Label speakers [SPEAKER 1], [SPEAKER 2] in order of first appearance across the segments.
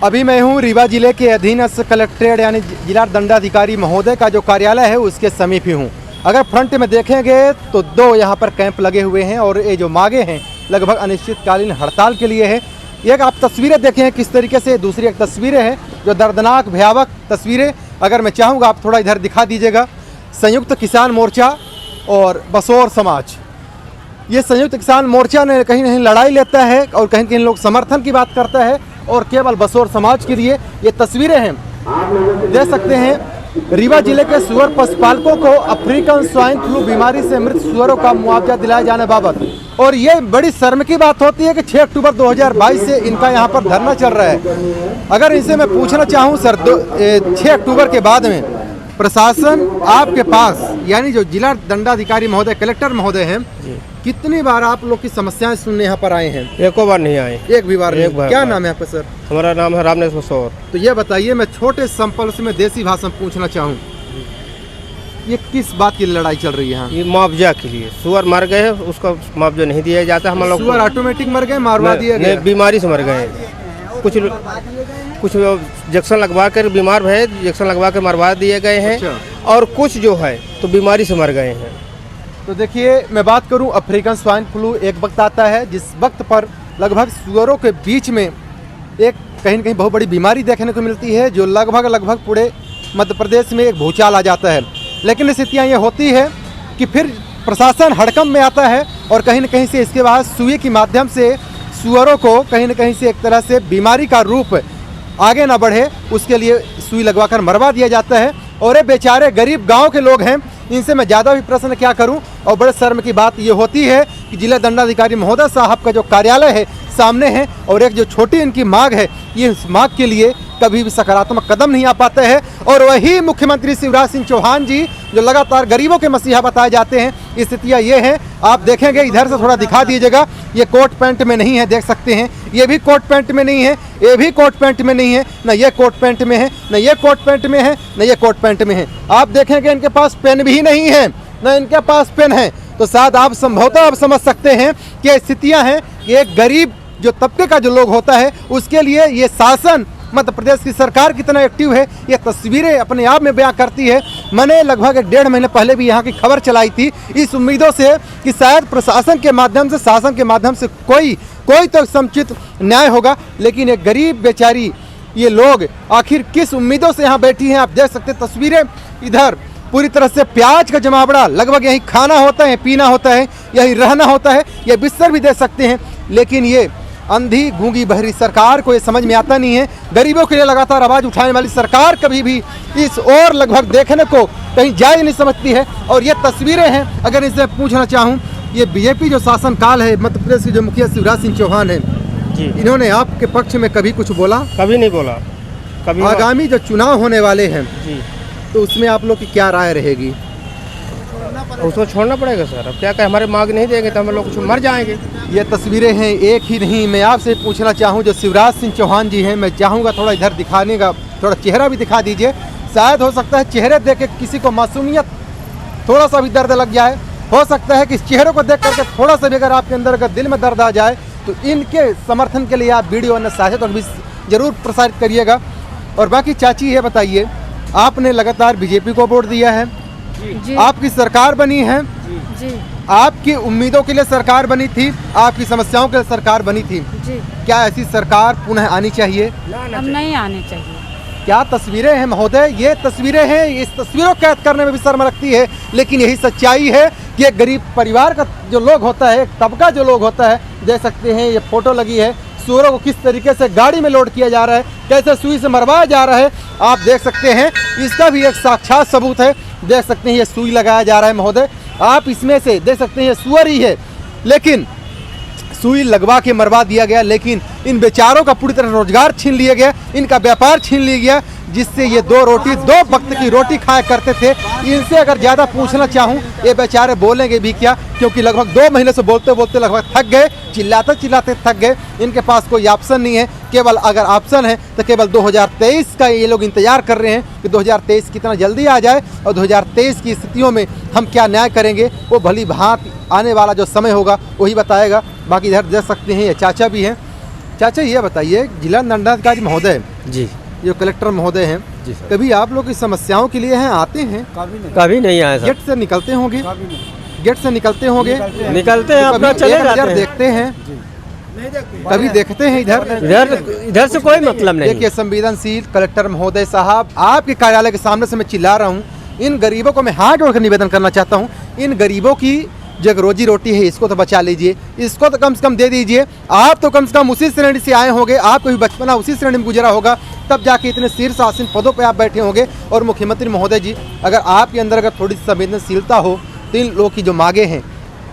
[SPEAKER 1] अभी मैं हूँ रीवा जिले के अधीनस्थ कलेक्ट्रेट यानी जिला दंडाधिकारी महोदय का जो कार्यालय है उसके समीप ही हूँ। अगर फ्रंट में देखेंगे तो दो यहाँ पर कैंप लगे हुए हैं और ये जो मांगे हैं लगभग अनिश्चितकालीन हड़ताल के लिए है। एक आप तस्वीरें देखें किस तरीके से, दूसरी एक तस्वीरें हैं जो दर्दनाक भयावह तस्वीरें। अगर मैं चाहूँगा आप थोड़ा इधर दिखा दीजिएगा। संयुक्त किसान मोर्चा और बसोर समाज, ये संयुक्त किसान मोर्चा ने कहीं कहीं लड़ाई लेता है और कहीं कहीं लोग समर्थन की बात करता है और केवल बसोर समाज के लिए ये तस्वीरें हैं। देख सकते हैं रीवा जिले के सुअर पशुपालकों को अफ्रीकन स्वाइन फ्लू बीमारी से मृत सुअरों का मुआवजा दिलाए जाने बाबत। और ये बड़ी शर्म की बात होती है कि 6 अक्टूबर 2022 से इनका यहाँ पर धरना चल रहा है। अगर इनसे मैं पूछना चाहूँ सर, 6 अक्टूबर के बाद में प्रशासन आपके पास यानी जो जिला दंडाधिकारी महोदय कलेक्टर महोदय हैं, कितनी बार आप लोग की समस्याएं सुनने यहाँ पर आए हैं?
[SPEAKER 2] एको बार नहीं आए।
[SPEAKER 1] एक भी बार नहीं। क्या नाम है आपका सर?
[SPEAKER 2] हमारा नाम है रामनेश बसोर।
[SPEAKER 1] तो ये बताइए, मैं छोटे संपल से मैं देसी भाषा में पूछना चाहूँ, ये किस बात की लड़ाई चल रही है यहाँ?
[SPEAKER 2] ये मुआवजा के लिए। सुअर मर गए हैं, उसका मुआवजा नहीं दिया जाता। हम लोग
[SPEAKER 1] सुअर ऑटोमेटिक मर गए, मारवा दिए गए?
[SPEAKER 2] बीमारी से मर गए। कुछ इंजेक्शन लगवा कर बीमार है, इंजेक्शन लगवा कर मरवा दिए गए हैं।
[SPEAKER 1] अच्छा।
[SPEAKER 2] और कुछ जो है तो बीमारी से मर गए हैं।
[SPEAKER 1] तो देखिए, मैं बात करूं अफ्रीकन स्वाइन फ्लू एक वक्त आता है जिस वक्त पर लगभग सुअरों के बीच में एक कहीं न कहीं बहुत बड़ी बीमारी देखने को मिलती है जो लगभग पूरे मध्य प्रदेश में एक भूचाल आ जाता है। लेकिन स्थितियाँ ये होती है कि फिर प्रशासन हड़कंप में आता है और कहीं न कहीं से इसके बाद सुई के माध्यम से सुअरों को कहीं न कहीं से एक तरह से बीमारी का रूप आगे ना बढ़े उसके लिए सुई लगवाकर मरवा दिया जाता है। और ये बेचारे गरीब गांव के लोग हैं, इनसे मैं ज़्यादा भी प्रश्न क्या करूं। और बड़े शर्म की बात ये होती है कि जिला दंडाधिकारी महोदय साहब का जो कार्यालय है सामने है और एक जो छोटी इनकी मांग है, ये इस मांग के लिए कभी भी सकारात्मक कदम नहीं आ पाते हैं। और वही मुख्यमंत्री शिवराज सिंह चौहान जी जो लगातार गरीबों के मसीहा बताए जाते हैं, स्थितियाँ ये हैं। आप देखेंगे इधर से थोड़ा दिखा दीजिएगा, ये कोट पैंट में नहीं है, देख सकते हैं। ये भी कोट पैंट में नहीं है, ये भी कोट पैंट में नहीं है, न ये कोट पैंट में है, न ये कोट पैंट में है, न ये कोट पैंट में है। आप देखेंगे इनके पास पेन भी नहीं है, न इनके पास पेन है। तो शायद आप संभवतः आप समझ सकते हैं कि स्थितियाँ हैं कि एक गरीब जो तबके का जो लोग होता है उसके लिए ये शासन मध्य प्रदेश की सरकार कितना एक्टिव है ये तस्वीरें अपने आप में बयां करती है। मैंने लगभग 1.5 महीने पहले भी यहाँ की खबर चलाई थी इस उम्मीदों से कि शायद प्रशासन के माध्यम से, शासन के माध्यम से कोई तो समुचित न्याय होगा। लेकिन एक गरीब बेचारी ये लोग आखिर किस उम्मीदों से यहाँ बैठी हैं? आप देख सकते हैं तस्वीरें इधर पूरी तरह से प्याज का जमावड़ा, लगभग यही खाना होता है, पीना होता है, यही रहना होता है, ये बिस्तर भी दे सकते हैं। लेकिन ये अंधी गूंगी बहरी सरकार को ये समझ में आता नहीं है। गरीबों के लिए लगातार आवाज़ उठाने वाली सरकार कभी भी इस ओर लगभग देखने को कहीं जायज नहीं समझती है। और ये तस्वीरें हैं, अगर इनसे पूछना चाहूँ, ये बीजेपी जो शासनकाल है मध्य प्रदेश के जो मुखिया शिवराज सिंह चौहान है जी, इन्होंने आपके पक्ष में कभी कुछ बोला?
[SPEAKER 2] कभी नहीं बोला। कभी
[SPEAKER 1] आगामी जो चुनाव होने वाले हैं
[SPEAKER 2] जी,
[SPEAKER 1] तो उसमें आप लोग की क्या राय रहेगी?
[SPEAKER 2] उसको छोड़ना पड़ेगा सर। अब क्या कहें, हमारे मांग नहीं देंगे तो हम लोग कुछ मर जाएंगे।
[SPEAKER 1] ये तस्वीरें हैं, एक ही नहीं। मैं आपसे पूछना चाहूँ जो शिवराज सिंह चौहान जी हैं, मैं चाहूँगा थोड़ा इधर दिखाने का, थोड़ा चेहरा भी दिखा दीजिए। शायद हो सकता है चेहरे देख के किसी को मासूमियत थोड़ा सा भी दर्द लग जाए। हो सकता है कि इस चेहरे को देख करके थोड़ा सा भी अगर आपके अंदर अगर दिल में दर्द आ जाए तो इनके समर्थन के लिए आप वीडियो न साझा तो भी जरूर प्रसारित करिएगा। और बाकी चाची ये बताइए, आपने लगातार बीजेपी को वोट दिया है जी। आपकी सरकार बनी है जी। आपकी उम्मीदों के लिए सरकार बनी थी, आपकी समस्याओं के लिए सरकार बनी थी जी। क्या ऐसी सरकार पुनः आनी चाहिए?
[SPEAKER 3] अब नहीं आनी चाहिए।
[SPEAKER 1] क्या तस्वीरें हैं महोदय, ये तस्वीरें हैं, इस तस्वीरों को कैद करने में भी शर्म लगती है। लेकिन यही सच्चाई है कि एक गरीब परिवार का जो लोग होता है, एक तबका जो लोग होता है, देख सकते हैं ये फोटो लगी है, सुअरों को किस तरीके से गाड़ी में लोड किया जा रहा है, कैसे सुई से मरवाया जा रहा है, आप देख सकते हैं। इसका भी एक साक्षात सबूत है। देख सकते हैं ये सुई लगाया जा रहा है महोदय, आप इसमें से देख सकते हैं ये सुअर ही है, लेकिन सुई लगवा के मरवा दिया गया। लेकिन इन बेचारों का पूरी तरह रोजगार छीन लिया गया, इनका व्यापार छीन लिया गया, जिससे ये 2 वक्त की रोटी खाया करते थे। इनसे अगर ज़्यादा पूछना चाहूँ, ये बेचारे बोलेंगे भी क्या, क्योंकि लगभग 2 महीने से बोलते बोलते लगभग थक गए, चिल्लाते चिल्लाते थक गए। इनके पास कोई ऑप्शन नहीं है, केवल अगर ऑप्शन है तो केवल 2023 का ये लोग इंतजार कर रहे हैं कि 2023 कितना जल्दी आ जाए और 2023 की स्थितियों में हम क्या न्याय करेंगे वो भली भांति आने वाला जो समय होगा वही बताएगा। बाकी इधर देख सकते हैं ये चाचा भी हैं। चाचा ये बताइए, जिला दंडाधिकारी महोदय
[SPEAKER 4] जी
[SPEAKER 1] जो कलेक्टर महोदय हैं,
[SPEAKER 4] जी सर।
[SPEAKER 1] कभी आप लोग की समस्याओं के लिए हैं आते हैं?
[SPEAKER 4] कभी नहीं आए सर।
[SPEAKER 1] गेट से निकलते होंगे? गेट से निकलते होंगे?
[SPEAKER 4] निकलते हैं, अपना
[SPEAKER 1] कभी
[SPEAKER 4] चले
[SPEAKER 1] एक
[SPEAKER 4] जाते
[SPEAKER 1] नज़र
[SPEAKER 4] हैं।
[SPEAKER 1] देखते हैं? कभी देखते हैं इधर?
[SPEAKER 4] इधर से कोई मतलब नहीं।
[SPEAKER 1] देखिए संवेदनशील कलेक्टर महोदय साहब, आपके कार्यालय के सामने से मैं चिल्ला रहा हूँ, इन गरीबों को मैं हाथ जोड़कर निवेदन करना चाहता हूँ, इन गरीबों की जो एक रोजी रोटी है इसको तो बचा लीजिए, इसको तो कम से कम दे दीजिए। आप तो कम से कम उसी श्रेणी से आए होंगे, आपको भी बचपना उसी श्रेणी में गुजरा होगा, तब जाके इतने शीर्षासीन पदों पे आप बैठे होंगे। और मुख्यमंत्री महोदय जी, अगर आपके अंदर अगर थोड़ी संवेदनशीलता हो तो इन लोगों की जो मांगे हैं,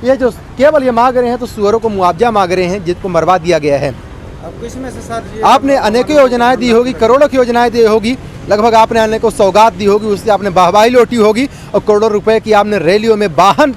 [SPEAKER 1] ये जो केवल ये मांग रहे हैं तो सुअरों को मुआवजा मांग रहे हैं जिसको मरवा दिया गया है।
[SPEAKER 2] अब किसमें से सर
[SPEAKER 1] आपने अनेकों योजनाएं दी होगी, करोड़ों की योजनाएं दी होगी, लगभग आपने अनेकों सौगात दी होगी, उससे आपने वाहवाही लौटी होगी और करोड़ों रुपए की आपने रैलियों में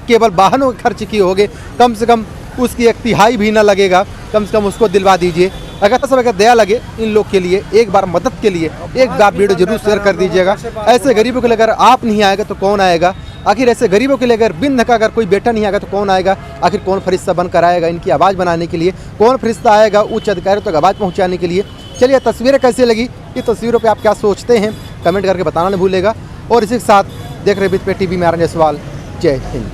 [SPEAKER 1] केवल वाहनों के खर्च किए होंगे, कम से कम उसकी एक तिहाई भी ना लगेगा, कम से कम उसको दिलवा दीजिए। अगर सब अगर दया लगे इन लोग के लिए, एक बार मदद के लिए एक बार वीडियो जरूर शेयर कर दीजिएगा। ऐसे गरीबों के लिए अगर आप नहीं आएगा तो कौन आएगा? आखिर ऐसे गरीबों के लिए अगर बिन का अगर कोई बेटा नहीं आएगा तो कौन आएगा? आखिर कौन फरिश्ता बनकर आएगा इनकी आवाज़ बनाने के लिए? कौन फरिश्ता आएगा उच्च अधिकारियों तक आवाज़ पहुंचाने के लिए? चलिए, तस्वीरें कैसी लगी, ये तस्वीरों पे आप क्या सोचते हैं कमेंट करके बताना नहीं भूलेगा। और इसी के साथ देख रहे बीच पे टीवी में आ रहे सवाल। जय हिंद।